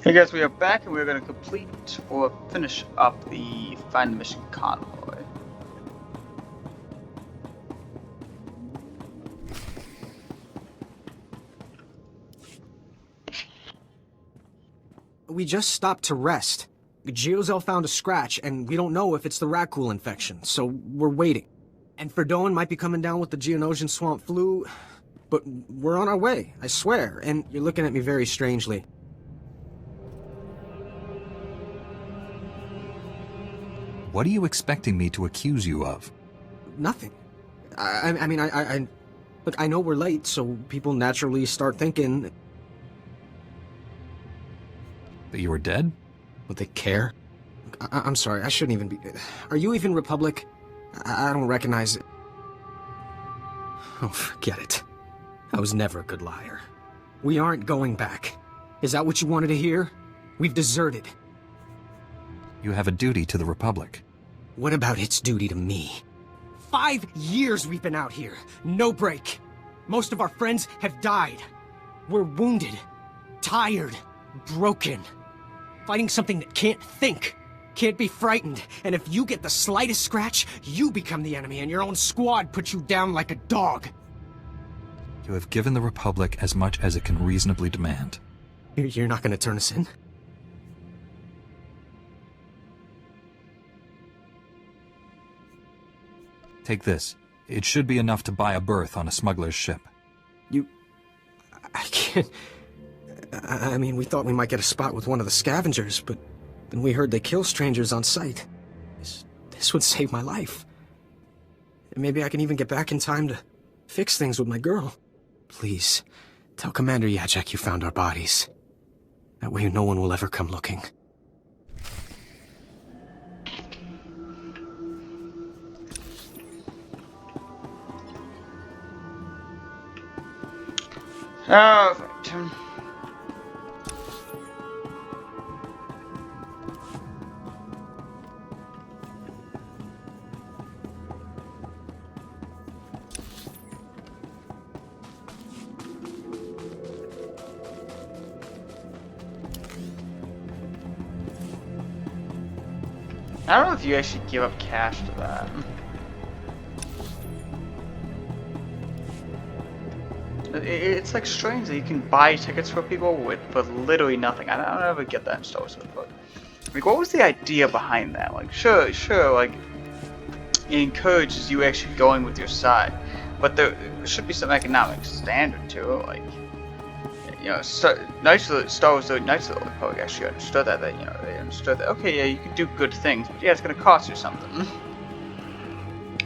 Hey guys, we are back and we're going to complete or finish up the Find the Mission Convoy. We just stopped to rest. Geozel found a scratch, and we don't know if it's the Rakul infection, so we're waiting. And Ferdoin might be coming down with the Geonosian swamp flu, but we're on our way, I swear, and you're looking at me very strangely. What are you expecting me to accuse you of? Nothing. I mean, look, I know we're late, so people naturally start thinking... That you were dead? Would they care? I'm sorry, I shouldn't even be... Are you even Republic? I don't recognize it. Oh, forget it. I was never a good liar. We aren't going back. Is that what you wanted to hear? We've deserted. You have a duty to the Republic. What about its duty to me? 5 years we've been out here. No break. Most of our friends have died. We're wounded, tired, broken. Fighting something that can't think, can't be frightened. And if you get the slightest scratch, you become the enemy and your own squad puts you down like a dog. You have given the Republic as much as it can reasonably demand. You're not gonna turn us in? Take this. It should be enough to buy a berth on a smuggler's ship. I can't... I mean, we thought we might get a spot with one of the scavengers, but then we heard they kill strangers on sight. This would save my life. And maybe I can even get back in time to fix things with my girl. Please, tell Commander Yajek you found our bodies. That way no one will ever come looking. Alright. I don't know if you actually give up cash to that. It's like strange that you can buy tickets for people for literally nothing. I don't ever get that in Star Wars, but like, what was the idea behind that? Like, sure, like, it encourages you actually going with your side, but there should be some economic standard to it. Like, you know, Star Wars, the Knights of the Old Republic actually understood that. You know, they understood that. Okay, yeah, you can do good things, but yeah, it's gonna cost you something.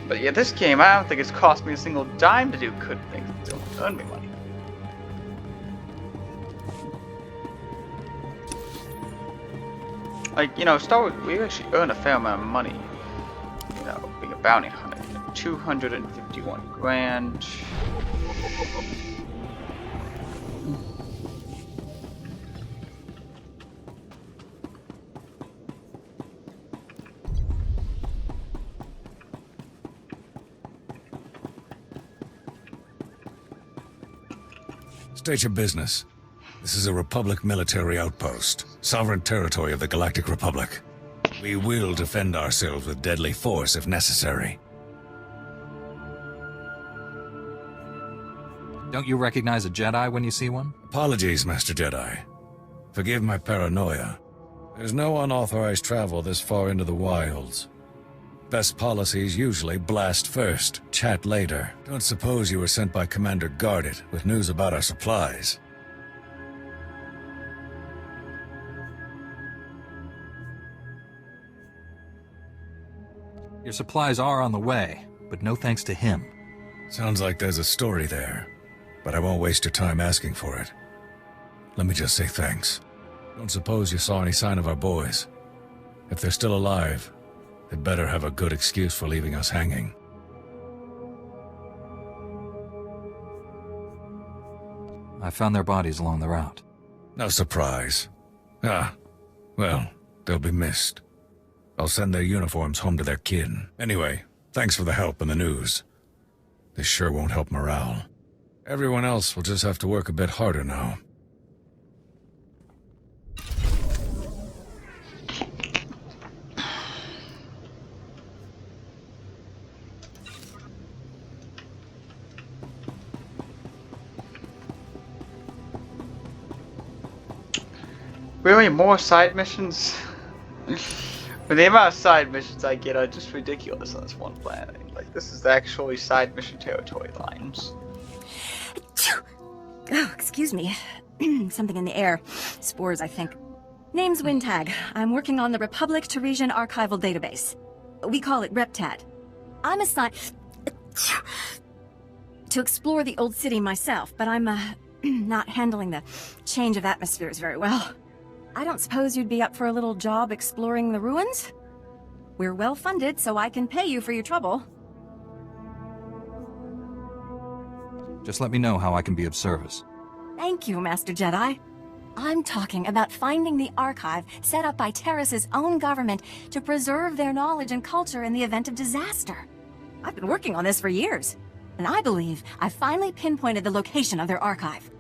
But yeah, this game, I don't think it's cost me a single dime to do good things. It's only earned me money. Like, you know, Star Wars, we actually earn a fair amount of money. You know, being a bounty hunter. 251 grand. State your business. This is a Republic military outpost, sovereign territory of the Galactic Republic. We will defend ourselves with deadly force if necessary. Don't you recognize a Jedi when you see one? Apologies, Master Jedi. Forgive my paranoia. There's no unauthorized travel this far into the wilds. Best policies usually blast first, chat later. Don't suppose you were sent by Commander Gardet with news about our supplies. Your supplies are on the way, but no thanks to him. Sounds like there's a story there, but I won't waste your time asking for it. Let me just say thanks. Don't suppose you saw any sign of our boys. If they're still alive, they'd better have a good excuse for leaving us hanging. I found their bodies along the route. No surprise. Well, they'll be missed. I'll send their uniforms home to their kin. Anyway, thanks for the help and the news. This sure won't help morale. Everyone else will just have to work a bit harder now. Really, more side missions? But the amount of side missions I get are just ridiculous on this one planet. Like, this is actually side mission territory lines. Oh, excuse me. Something in the air. Spores, I think. Name's Wintag. I'm working on the Republic Teresian Archival Database. We call it RepTad. I'm assigned to explore the old city myself, but I'm not handling the change of atmospheres very well. I don't suppose you'd be up for a little job exploring the ruins? We're well funded, so I can pay you for your trouble. Just let me know how I can be of service. Thank you, Master Jedi. I'm talking about finding the archive set up by Terrace's own government to preserve their knowledge and culture in the event of disaster. I've been working on this for years, and I believe I've finally pinpointed the location of their archive.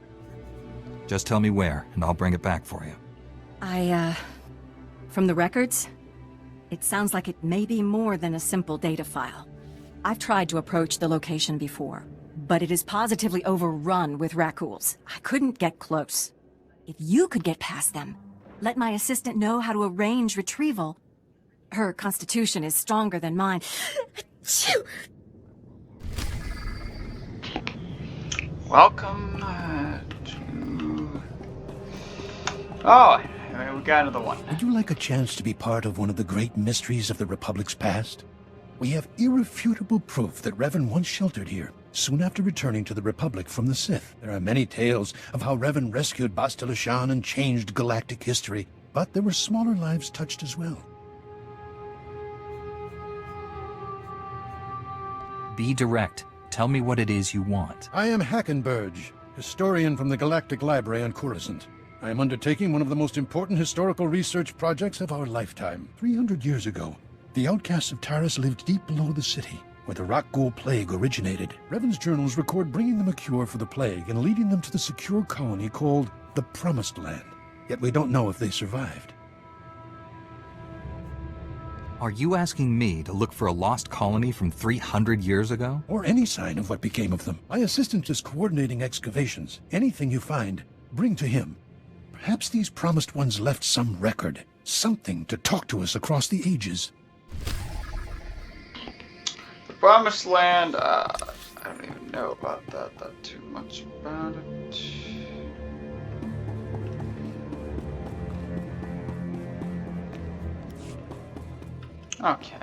Just tell me where, and I'll bring it back for you. From the records, it sounds like it may be more than a simple data file. I've tried to approach the location before, but it is positively overrun with Rakuls. I couldn't get close. If you could get past them, let my assistant know how to arrange retrieval. Her constitution is stronger than mine. Welcome to... Oh, we got another one. Would you like a chance to be part of one of the great mysteries of the Republic's past? We have irrefutable proof that Revan once sheltered here, soon after returning to the Republic from the Sith. There are many tales of how Revan rescued Bastila Shan and changed galactic history, but there were smaller lives touched as well. Be direct. Tell me what it is you want. I am Hackenberg, historian from the Galactic Library on Coruscant. I am undertaking one of the most important historical research projects of our lifetime. 300 years ago, the outcasts of Taris lived deep below the city, where the Rakghoul plague originated. Revan's journals record bringing them a cure for the plague and leading them to the secure colony called the Promised Land. Yet we don't know if they survived. Are you asking me to look for a lost colony from 300 years ago? Or any sign of what became of them. My assistant is coordinating excavations. Anything you find, bring to him. Perhaps these promised ones left some record, something to talk to us across the ages. The Promised Land, I don't even know about that too much about it. Okay.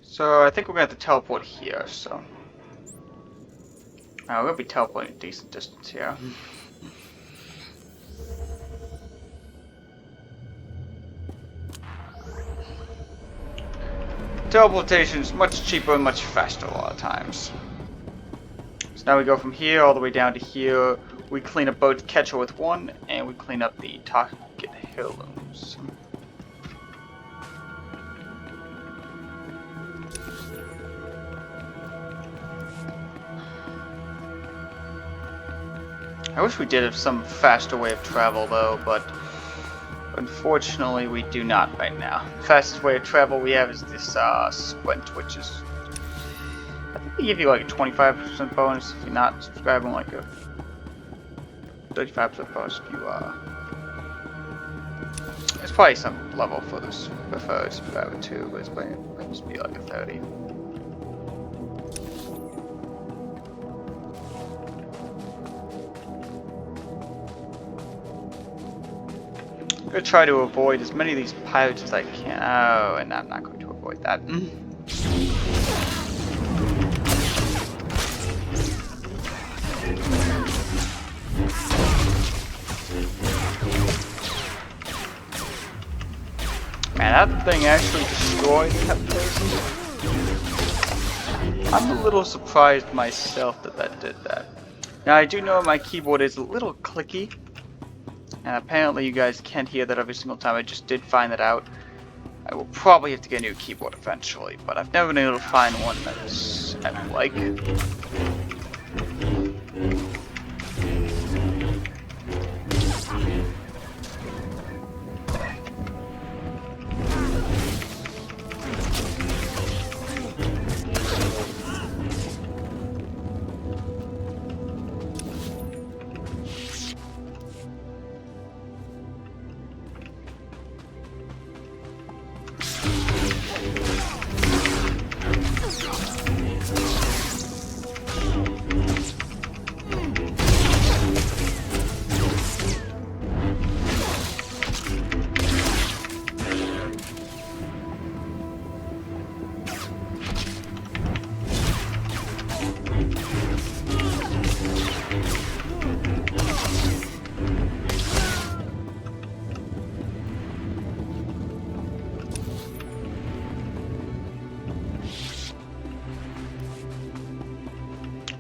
So I think we're gonna have to teleport here, so. We're gonna be teleporting a decent distance here. Teleportation is much cheaper and much faster a lot of times. So now we go from here all the way down to here. We clean up both Catcher with one, and we clean up the Target heirlooms. I wish we did have some faster way of travel though, but unfortunately we do not right now. The fastest way of travel we have is this sprint, which is, I think they give you like a 25% bonus if you're not subscribing, like a 35% bonus if you there's probably some level for this preferred subscriber too, but it's probably might just be like a 30. I'm gonna try to avoid as many of these pirates as I can. Oh, and I'm not going to avoid that. Man, that thing actually destroyed that person. I'm a little surprised myself that did that. Now, I do know my keyboard is a little clicky. And apparently you guys can't hear that every single time. I just did find that out. I will probably have to get a new keyboard eventually, but I've never been able to find one that's I like.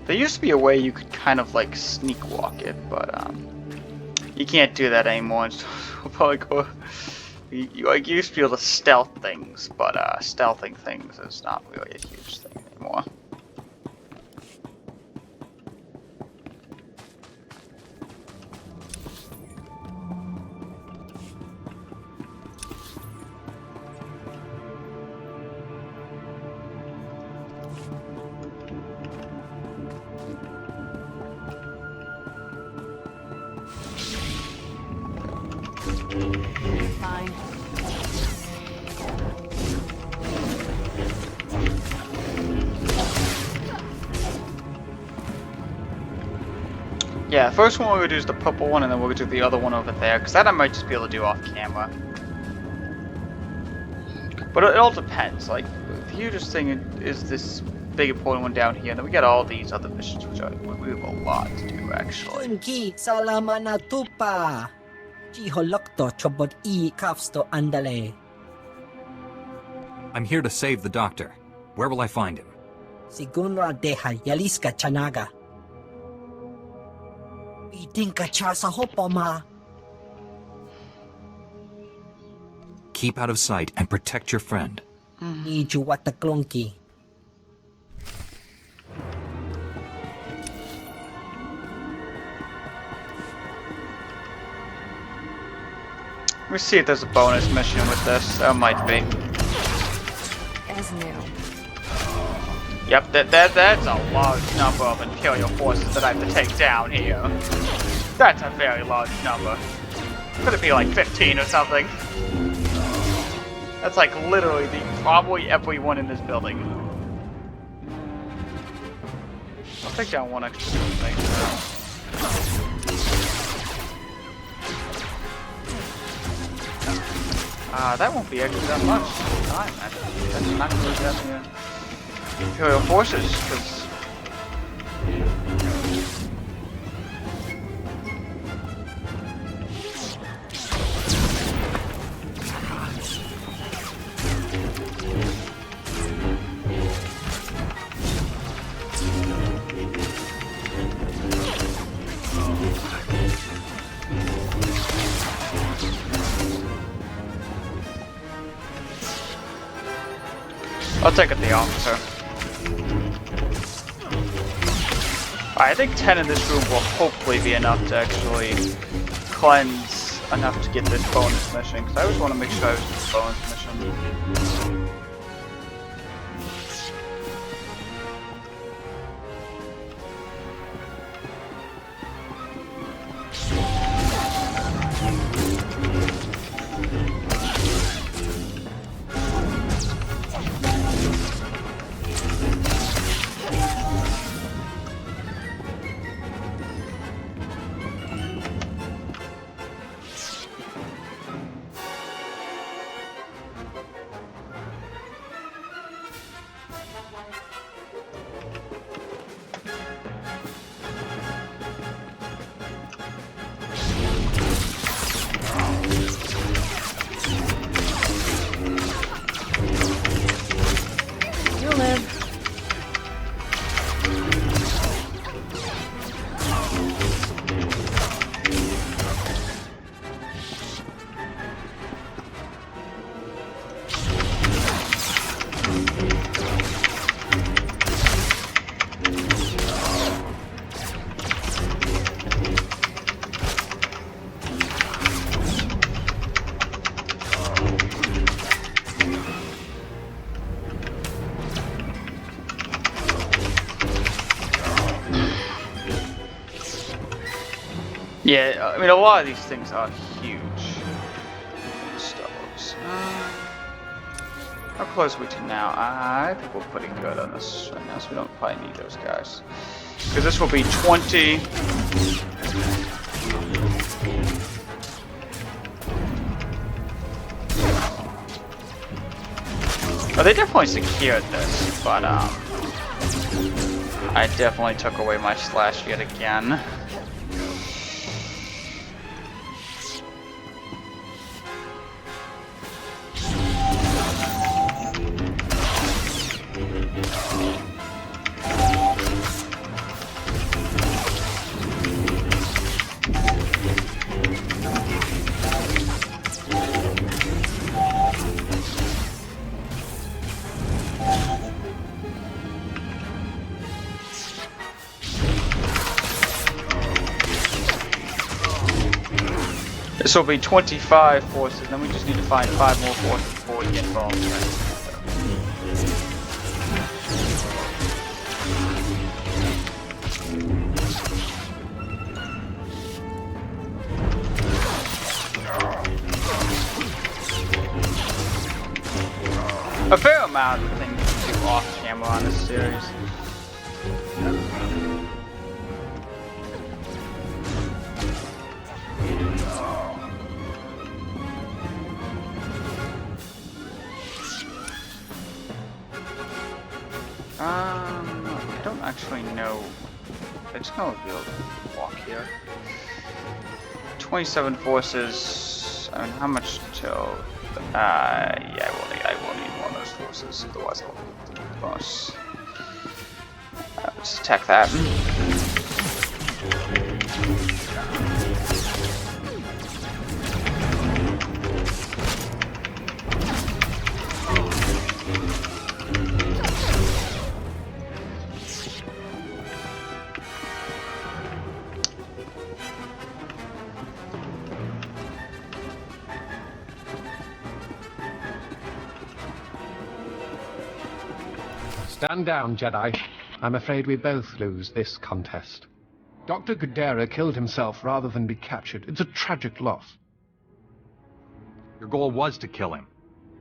There used to be a way you could kind of like sneak walk it, but you can't do that anymore. It's probably go. You used to be able to stealth things, but stealthing things is not really a huge thing anymore. Fine. Yeah, first one we're gonna do is the purple one, and then we're gonna do the other one over there, because that I might just be able to do off camera. But it all depends. Like, the hugest thing is this big important one down here, and then we got all these other missions, which we have a lot to do actually. Tunki, salamat na tupa. Chiholokto chobot I kafsto andale. I'm here to save the doctor. Where will I find him? Sigunra deha yaliska chanaga. Iting ka cha sa hopoma. Keep out of sight and protect your friend. Iju wataklonki. Let me see if there's a bonus mission with this. There might be. As new. Yep, that's a large number of Imperial forces that I have to take down here. That's a very large number. Could it be like 15 or something? That's like literally probably everyone in this building. I'll take down one extra thing. That won't be actually that much time. That's not going to be that Imperial forces, because... I'll take it the officer. Alright, I think 10 in this room will hopefully be enough to actually cleanse enough to get this bonus mission, because I always want to make sure I was this bonus mission. Yeah, I mean, a lot of these things are huge. Stoves. How close are we to now? I think we're pretty good on this right now, so we don't probably need those guys. Because this will be 20. Oh, they definitely secured this, but I definitely took away my slash yet again. So it'll be 25 forces, then we just need to find 5 more forces before we get involved. A fair amount of things to do off camera on this series. I don't actually know. I'm just gonna be able to walk here. 27 forces. I mean, how much till? Yeah, I will need one of those forces. Otherwise, I'll lose the bonus. Let's attack that. Stand down, Jedi. I'm afraid we both lose this contest. Dr. Gudera killed himself rather than be captured. It's a tragic loss. Your goal was to kill him.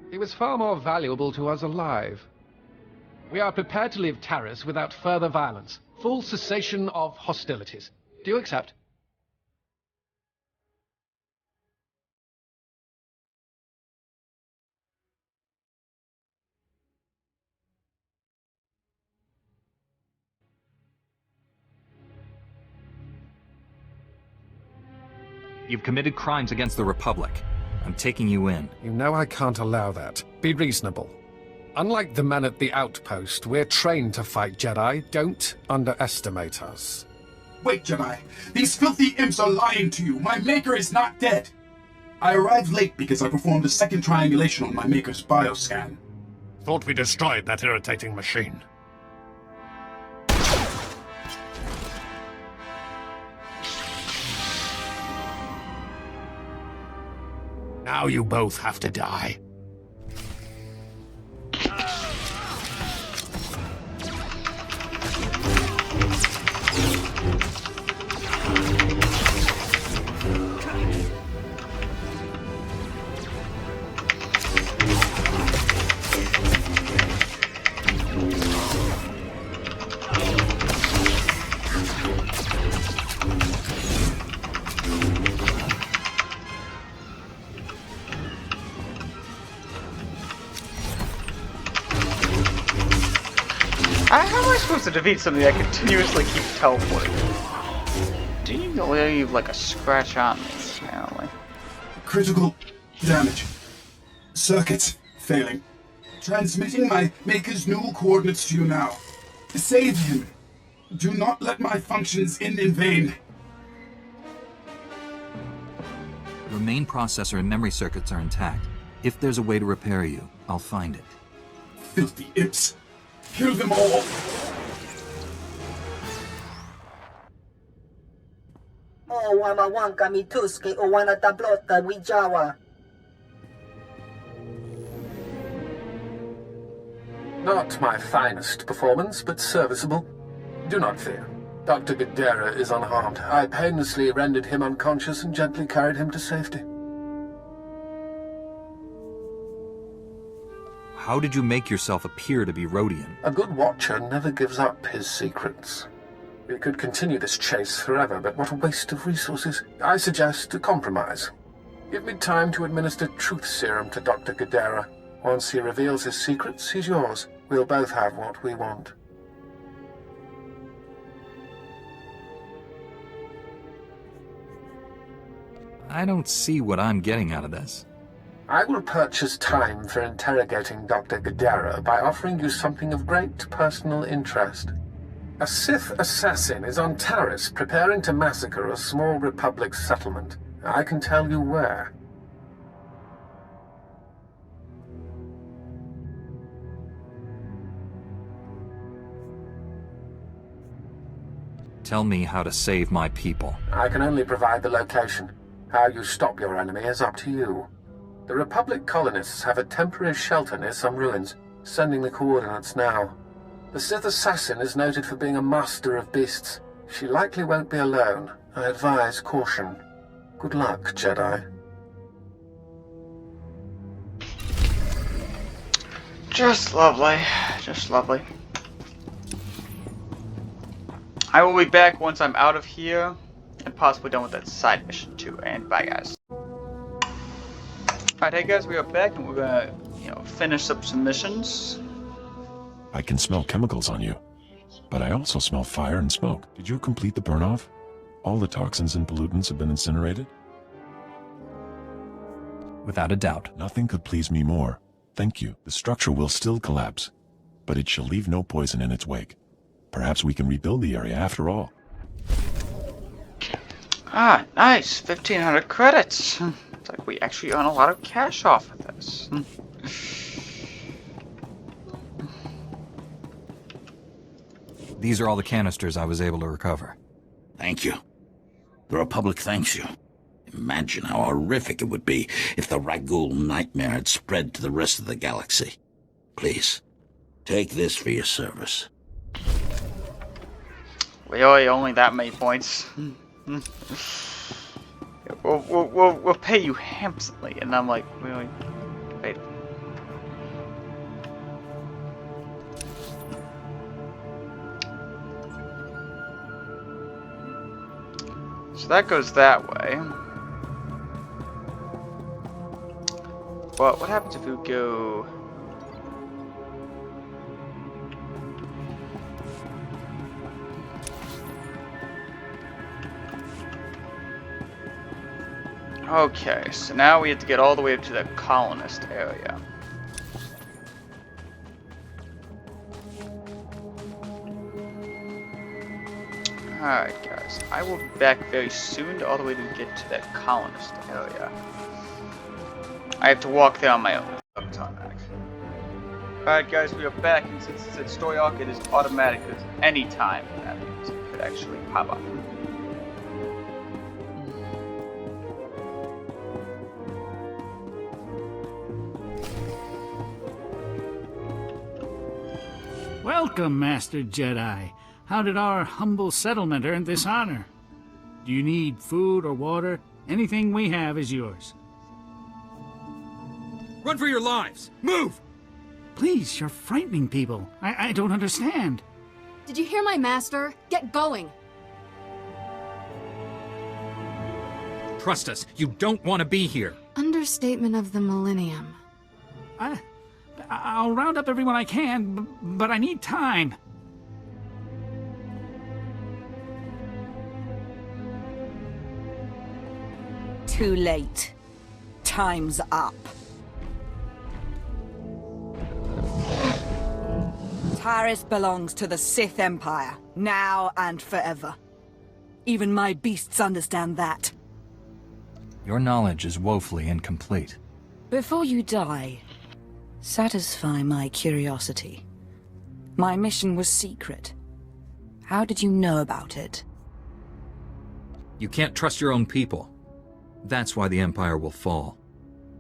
He was far more valuable to us alive. We are prepared to leave Taris without further violence. Full cessation of hostilities. Do you accept? You've committed crimes against the Republic. I'm taking you in. You know I can't allow that. Be reasonable. Unlike the men at the outpost, we're trained to fight Jedi. Don't underestimate us. Wait, Jedi. These filthy imps are lying to you. My Maker is not dead. I arrived late because I performed a second triangulation on my Maker's bioscan. Thought we destroyed that irritating machine. Now you both have to die. How am I supposed to defeat something that continuously keeps teleporting? Didn't you leave like a scratch on me, apparently? Critical damage. Circuits failing. Transmitting my Maker's new coordinates to you now. Save him. Do not let my functions end in vain. Your main processor and memory circuits are intact. If there's a way to repair you, I'll find it. Filthy imps. Kill them all! O wamawanka mituske o wana tablota wijawa. Not my finest performance, but serviceable. Do not fear. Dr. Gudera is unharmed. I painlessly rendered him unconscious and gently carried him to safety. How did you make yourself appear to be Rodian? A good watcher never gives up his secrets. We could continue this chase forever, but what a waste of resources. I suggest a compromise. Give me time to administer truth serum to Dr. Gudera. Once he reveals his secrets, he's yours. We'll both have what we want. I don't see what I'm getting out of this. I will purchase time for interrogating Dr. Gudera by offering you something of great personal interest. A Sith assassin is on Taris preparing to massacre a small Republic settlement. I can tell you where. Tell me how to save my people. I can only provide the location. How you stop your enemy is up to you. The Republic colonists have a temporary shelter near some ruins, sending the coordinates now. The Sith assassin is noted for being a master of beasts. She likely won't be alone. I advise caution. Good luck, Jedi. Just lovely. Just lovely. I will be back once I'm out of here and possibly done with that side mission too. And bye, guys. Alright, hey guys, we are back and we're gonna, finish up some missions. I can smell chemicals on you, but I also smell fire and smoke. Did you complete the burn-off? All the toxins and pollutants have been incinerated? Without a doubt. Nothing could please me more. Thank you. The structure will still collapse, but it shall leave no poison in its wake. Perhaps we can rebuild the area after all. Ah, nice. 1,500 credits. It's like we actually earn a lot of cash off of this. These are all the canisters I was able to recover. Thank you. The Republic thanks you. Imagine how horrific it would be if the Ragul nightmare had spread to the rest of the galaxy. Please, take this for your service. Really, only that many points? We'll pay you handsomely, and I'm like, really? Wait. So that goes that way. But what happens if we go... Okay, so now we have to get all the way up to the colonist area. Alright guys, I will be back very soon all the way to get to that colonist area. I have to walk there on my own. It's automatic. Alright guys, we are back, and since it's at story arc, it is automatic because any time that could actually pop up. Welcome, Master Jedi. How did our humble settlement earn this honor? Do you need food or water? Anything we have is yours. Run for your lives! Move! Please, you're frightening people. I don't understand. Did you hear my master? Get going! Trust us, you don't want to be here. Understatement of the millennium. I'll round up everyone I can, but I need time. Too late. Time's up. Taris belongs to the Sith Empire, now and forever. Even my beasts understand that. Your knowledge is woefully incomplete. Before you die, satisfy my curiosity. My mission was secret. How did you know about it? You can't trust your own people. That's why the Empire will fall.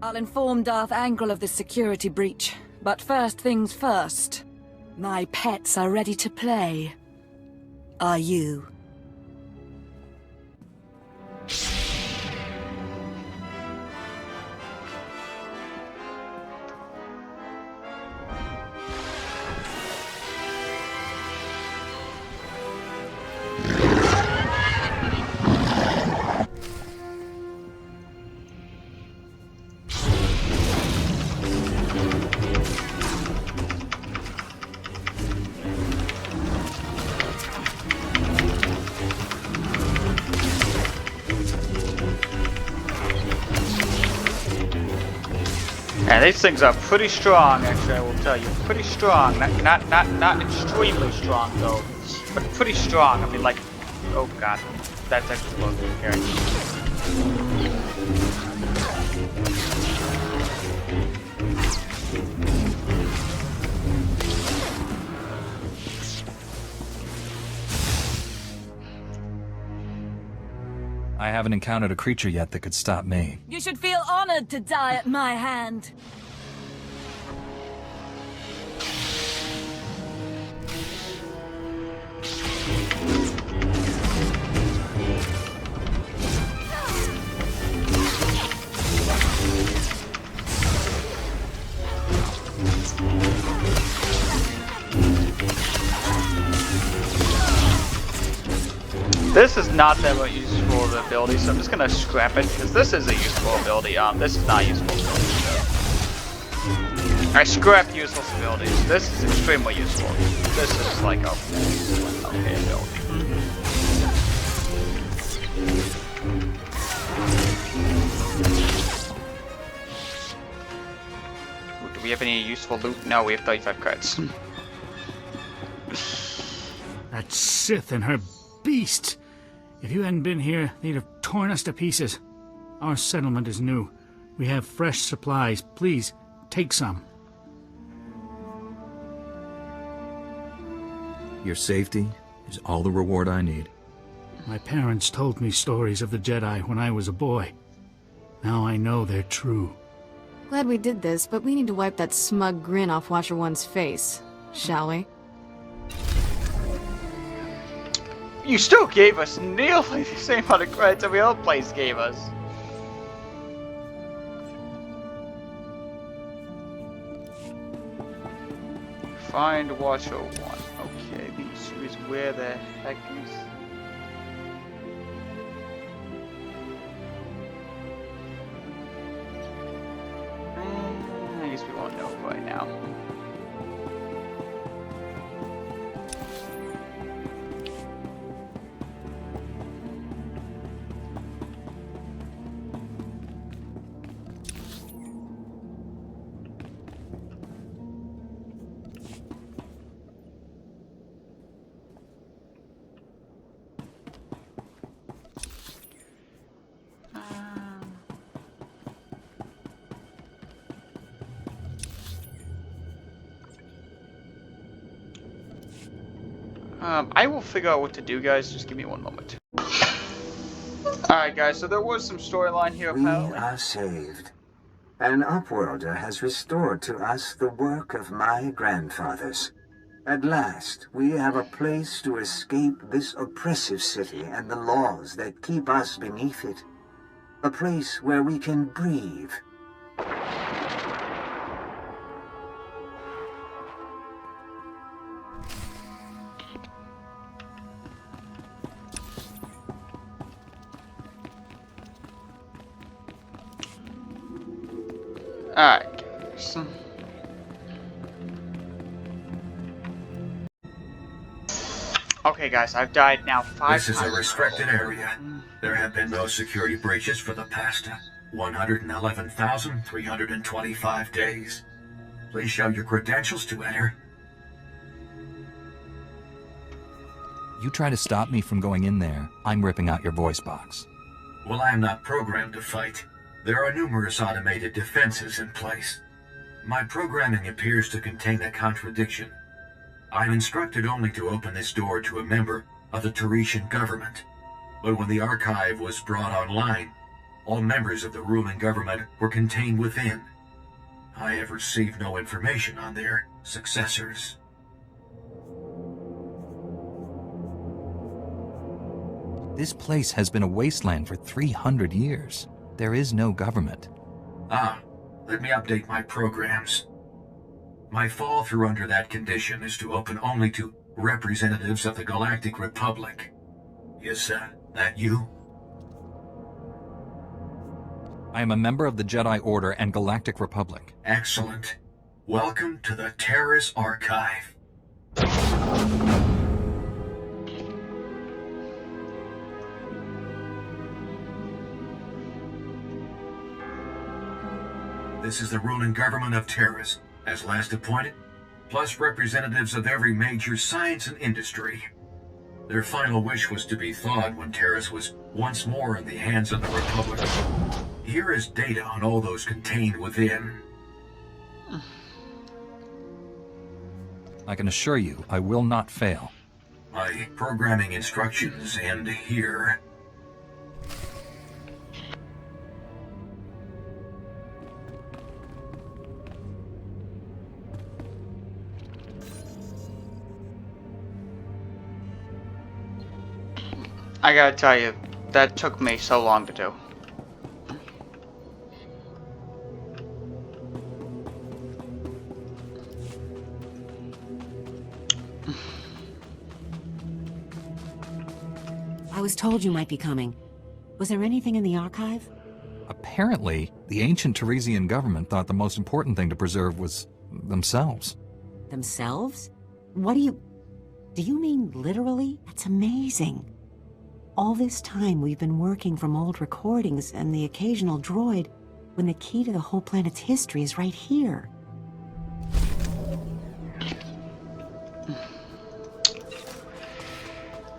I'll inform Darth Angral of the security breach. But first things first. My pets are ready to play. Are you? Yeah, these things are pretty strong, actually, I will tell you. Pretty strong. Not extremely strong, though. But pretty strong. I mean, like... Oh, God. That's actually what I'm carrying. I haven't encountered a creature yet that could stop me. You should feel honored to die at my hand. This is not that much useful of an ability, so I'm just gonna scrap it, because this is a useful ability. This is not a useful ability. I scrap useless abilities. This is extremely useful. This is like a okay ability. Do we have any useful loot? No, we have 35 credits. That Sith and her beast! If you hadn't been here, they'd have torn us to pieces. Our settlement is new. We have fresh supplies. Please, take some. Your safety is all the reward I need. My parents told me stories of the Jedi when I was a boy. Now I know they're true. Glad we did this, but we need to wipe that smug grin off Watcher One's face, shall we? You still gave us nearly the same amount of credits every other place gave us. Find Watcher 1. Okay, the issue is where the heck is... I guess we won't know right now. I will figure out what to do, guys. Just give me one moment. Alright, guys, so there was some storyline here, apparently. We are saved. An Upworlder has restored to us the work of my grandfathers. At last, we have a place to escape this oppressive city and the laws that keep us beneath it. A place where we can breathe. Alright, guys. Okay, guys, I've died now 5 times. This is a restricted area. There have been no security breaches for the past 111,325 days. Please show your credentials to enter. You try to stop me from going in there, I'm ripping out your voice box. Well, I am not programmed to fight. There are numerous automated defenses in place. My programming appears to contain a contradiction. I'm instructed only to open this door to a member of the Taretian government. But when the archive was brought online, all members of the ruling government were contained within. I have received no information on their successors. This place has been a wasteland for 300 years. There is no government. Let me update my programs. My fall through under that condition is to open only to representatives of the Galactic Republic. Is that you? I am a member of the Jedi Order and Galactic Republic. Excellent. Welcome to the Taris Archive. This is the ruling government of Taris, as last appointed, plus representatives of every major science and industry. Their final wish was to be thawed when Taris was once more in the hands of the Republic. Here is data on all those contained within. I can assure you, I will not fail. My programming instructions end here. I gotta tell you, that took me so long to do. I was told you might be coming. Was there anything in the archive? Apparently, the ancient Teresian government thought the most important thing to preserve was themselves. Themselves? What do you... Do you mean literally? That's amazing. All this time we've been working from old recordings and the occasional droid, when the key to the whole planet's history is right here.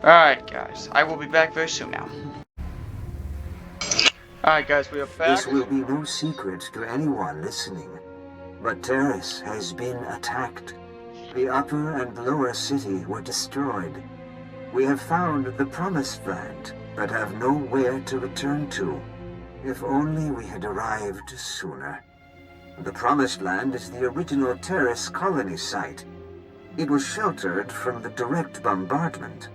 Alright guys, I will be back very soon now. Alright guys, we are back. This will be no secret to anyone listening, but Taris has been attacked. The upper and lower city were destroyed. We have found the Promised Land, but have nowhere to return to. If only we had arrived sooner. The Promised Land is the original Taris colony site. It was sheltered from the direct bombardment,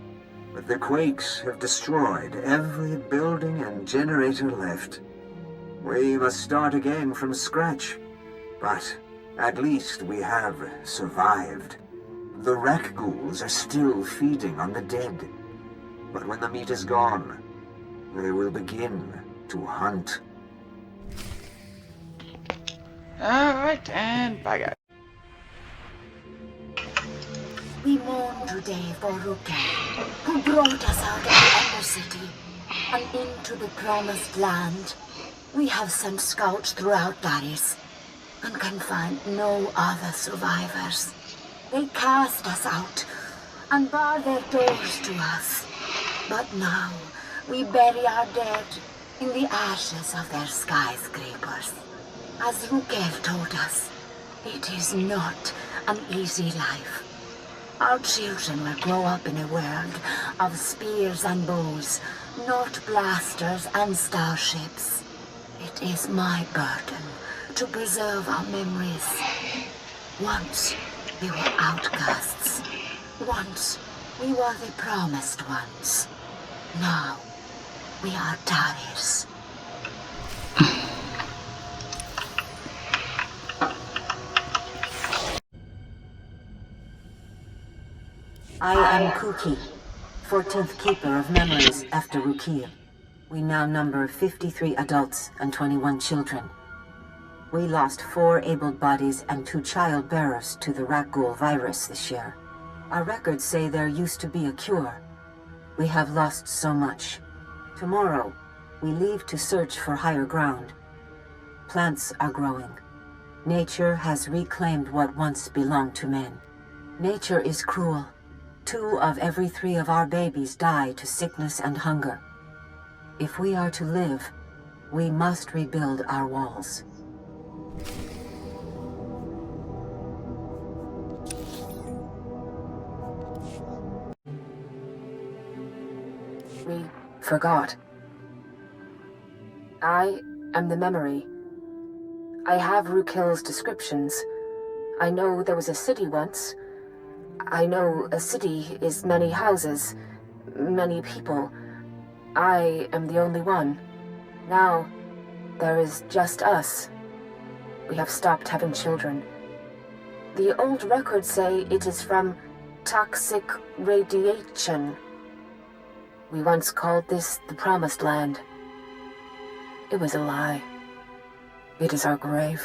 but the quakes have destroyed every building and generator left. We must start again from scratch, but at least we have survived. The Rakghouls are still feeding on the dead, but when the meat is gone, they will begin to hunt. Alright, and bye guys. We mourn today for Rukel, who brought us out of the Undercity and into the Promised Land. We have sent scouts throughout Taris and can find no other survivors. They cast us out and bar their doors to us. But now we bury our dead in the ashes of their skyscrapers. As Rukel told us, it is not an easy life. Our children will grow up in a world of spears and bows, not blasters and starships. It is my burden to preserve our memories. Once we were outcasts. Once we were the promised ones. Now we are Taris. I am Kuki, 14th Keeper of Memories after Rukia. We now number 53 adults and 21 children. We lost 4 able bodies and 2 child bearers to the Rakghoul virus this year. Our records say there used to be a cure. We have lost so much. Tomorrow, we leave to search for higher ground. Plants are growing. Nature has reclaimed what once belonged to men. Nature is cruel. 2 of every 3 of our babies die to sickness and hunger. If we are to live, we must rebuild our walls. We forgot. I am the memory. I have Rukel's descriptions. I know there was a city once. I know a city is many houses, many people. I am the only one. Now, there is just us. We have stopped having children. The old records say it is from toxic radiation. We once called this the Promised Land. It was a lie. It is our grave.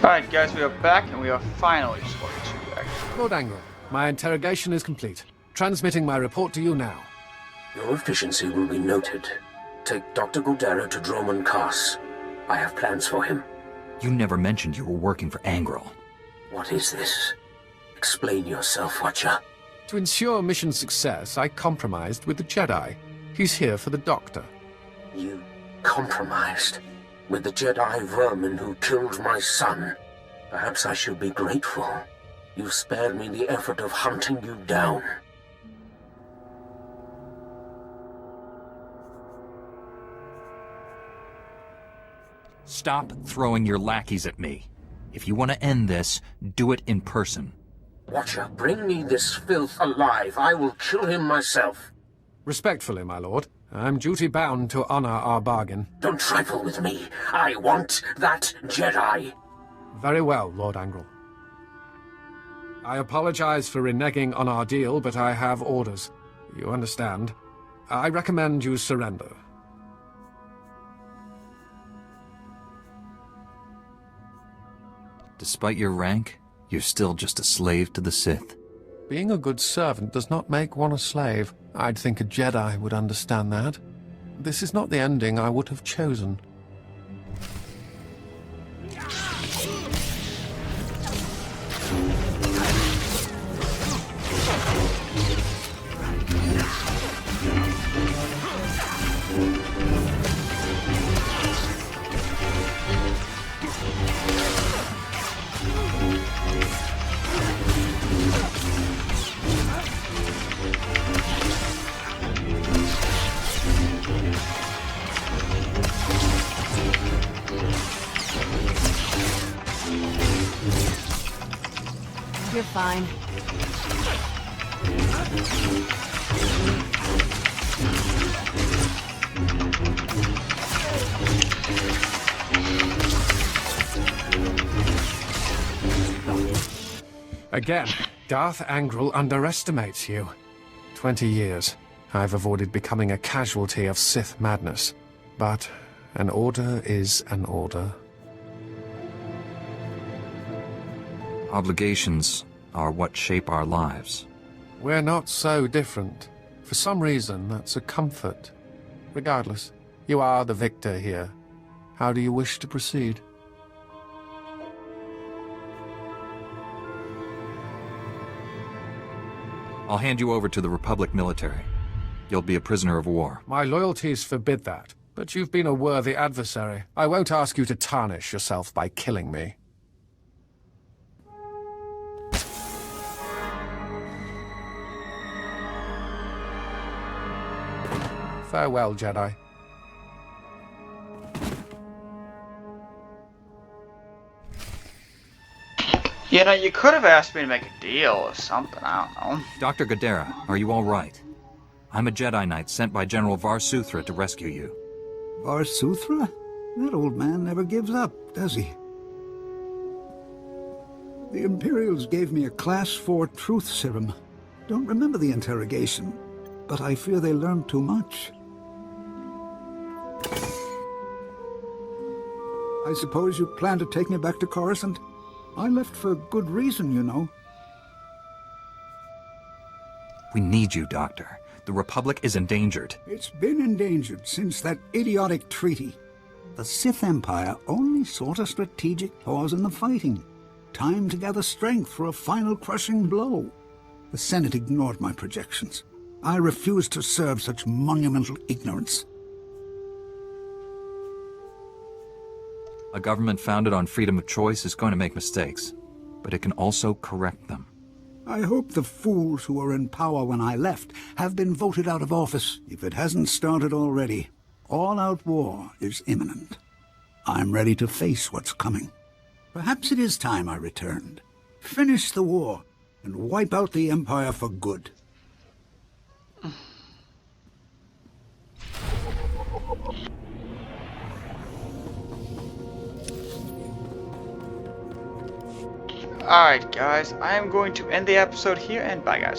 Alright guys, we are back and we are finally sorted to actually. Lord Angron, my interrogation is complete. Transmitting my report to you now. Your efficiency will be noted. Take Dr. Godera to Droman Kaas. I have plans for him. You never mentioned you were working for Angron. What is this? Explain yourself, Watcher. To ensure mission success, I compromised with the Jedi. He's here for the Doctor. You compromised? With the Jedi vermin who killed my son? Perhaps I should be grateful. You spared me the effort of hunting you down. Stop throwing your lackeys at me. If you want to end this, do it in person. Watcher, bring me this filth alive. I will kill him myself. Respectfully, my lord. I'm duty-bound to honor our bargain. Don't trifle with me. I want that Jedi. Very well, Lord Angrel. I apologize for reneging on our deal, but I have orders. You understand. I recommend you surrender. Despite your rank, you're still just a slave to the Sith. Being a good servant does not make one a slave. I'd think a Jedi would understand that. This is not the ending I would have chosen. You're fine. Again, Darth Angrel underestimates you. 20 years. I've avoided becoming a casualty of Sith madness. But an order is an order. Obligations are what shape our lives. We're not so different. For some reason, that's a comfort. Regardless, you are the victor here. How do you wish to proceed? I'll hand you over to the Republic military. You'll be a prisoner of war. My loyalties forbid that, but you've been a worthy adversary. I won't ask you to tarnish yourself by killing me. Farewell, Jedi. You know, you could have asked me to make a deal or something, I don't know. Dr. Gadara, are you all right? I'm a Jedi Knight sent by General Var Suthra to rescue you. Var Suthra? That old man never gives up, does he? The Imperials gave me a Class 4 truth serum. Don't remember the interrogation, but I fear they learned too much. I suppose you plan to take me back to Coruscant? I left for good reason, you know. We need you, Doctor. The Republic is endangered. It's been endangered since that idiotic treaty. The Sith Empire only sought a strategic pause in the fighting. Time to gather strength for a final crushing blow. The Senate ignored my projections. I refused to serve such monumental ignorance. A government founded on freedom of choice is going to make mistakes, but it can also correct them. I hope the fools who were in power when I left have been voted out of office, if it hasn't started already. All-out war is imminent. I'm ready to face what's coming. Perhaps it is time I returned. Finish the war and wipe out the Empire for good. Alright guys, I am going to end the episode here, and bye guys.